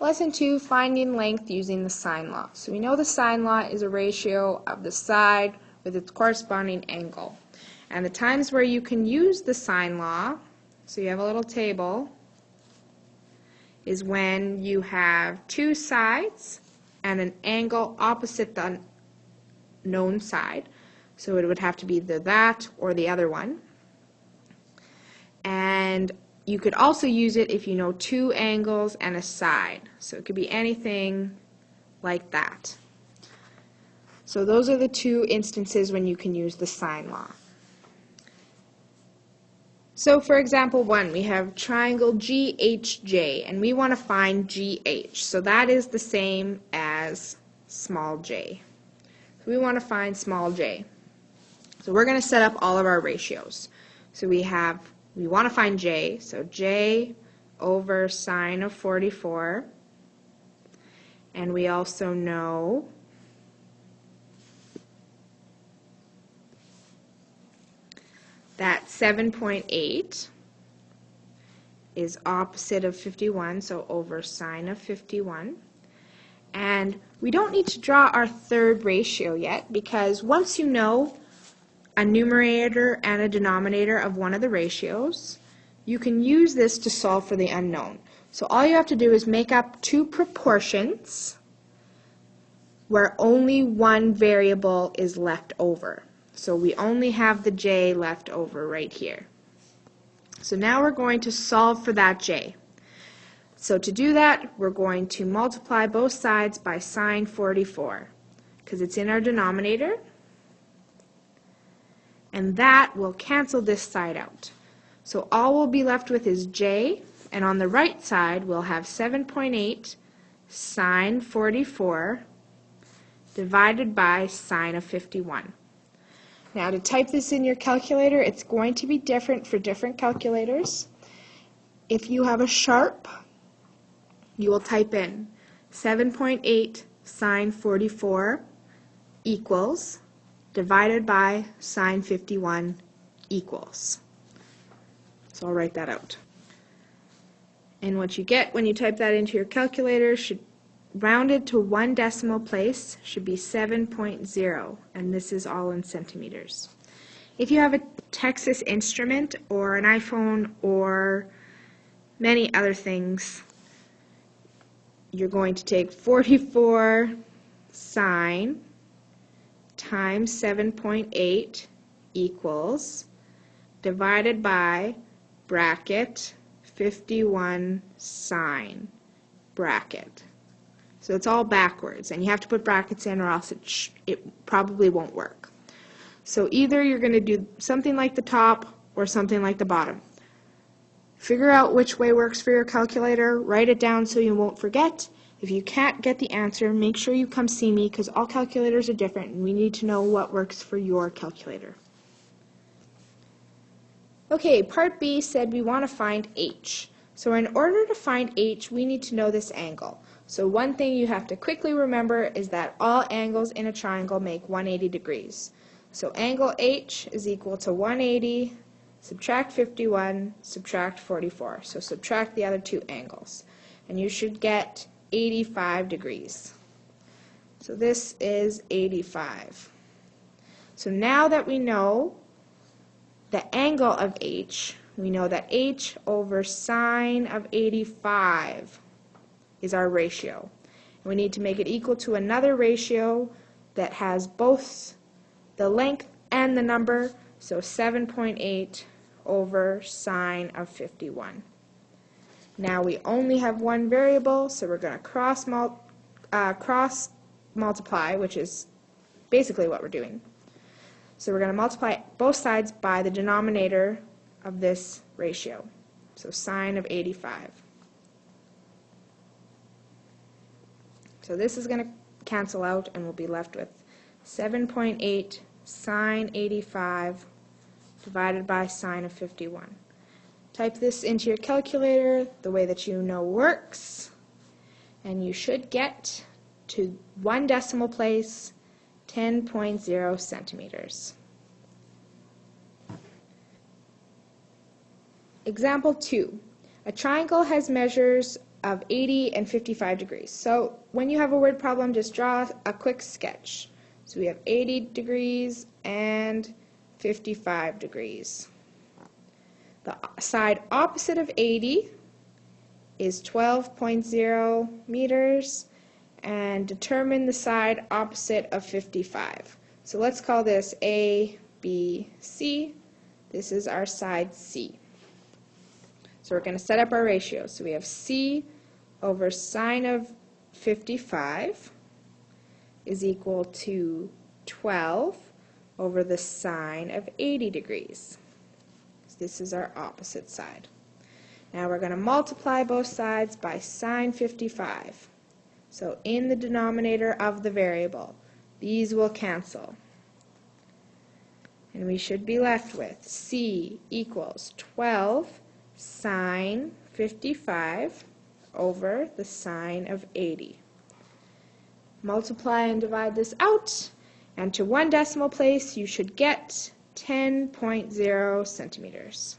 Lesson 2, finding length using the sine law. So we know the sine law is a ratio of the side with its corresponding angle. And the times where you can use the sine law, so you have a little table, is when you have two sides and an angle opposite the known side. So it would have to be either that or the other one. And you could also use it if you know two angles and a side. So it could be anything like that. So those are the two instances when you can use the sine law. So for example 1, we have triangle GHJ, and we want to find GH. So that is the same as small j. So we want to find small j. So we're going to set up all of our ratios. So we want to find j, so j over sine of 44, and we also know that 7.8 is opposite of 51, so over sine of 51. And we don't need to draw our third ratio yet, because once you know a numerator and a denominator of one of the ratios, you can use this to solve for the unknown. So all you have to do is make up two proportions where only one variable is left over. So we only have the j left over right here. So now we're going to solve for that j. So to do that, we're going to multiply both sides by sine 44, because it's in our denominator. And that will cancel this side out. So all we'll be left with is j, and on the right side we'll have 7.8 sine 44 divided by sine of 51. Now to type this in your calculator, it's going to be different for different calculators. If you have a Sharp, you will type in 7.8 sine 44 equals divided by sine 51 equals. So I'll write that out. And what you get when you type that into your calculator should, rounded to one decimal place, should be 7.0, and this is all in centimeters. If you have a Texas Instrument or an iPhone or many other things, you're going to take 44 sine times 7.8 equals divided by bracket 51 sine bracket. So it's all backwards, and you have to put brackets in or else it probably won't work. So either you're going to do something like the top or something like the bottom. Figure out which way works for your calculator, write it down so you won't forget. If you can't get the answer, make sure you come see me, because all calculators are different and we need to know what works for your calculator. Okay, part B said we want to find h. So in order to find h, we need to know this angle. So one thing you have to quickly remember is that all angles in a triangle make 180 degrees. So angle h is equal to 180, subtract 51, subtract 44. So subtract the other two angles. And you should get 85 degrees. So this is 85. So now that we know the angle of h, we know that h over sine of 85 is our ratio. And we need to make it equal to another ratio that has both the length and the number, so 7.8 over sine of 51. Now we only have one variable, so we're going to cross multiply, which is basically what we're doing. So we're going to multiply both sides by the denominator of this ratio, so sine of 85. So this is going to cancel out, and we'll be left with 7.8 sine 85 divided by sine of 51. Type this into your calculator the way that you know works, and you should get to one decimal place 10.0 centimeters. Example 2. A triangle has measures of 80 and 55 degrees. So when you have a word problem, just draw a quick sketch. So we have 80 degrees and 55 degrees. The side opposite of 80 is 12.0 meters, and determine the side opposite of 55. So let's call this A, B, C. This is our side C. So we're going to set up our ratios. So we have C over sine of 55 is equal to 12 over the sine of 80 degrees. So this is our opposite side. Now we're going to multiply both sides by sine 55. So in the denominator of the variable, these will cancel. And we should be left with C equals 12 sine 55 over the sine of 80. Multiply and divide this out, and to one decimal place you should get 10.0 centimeters.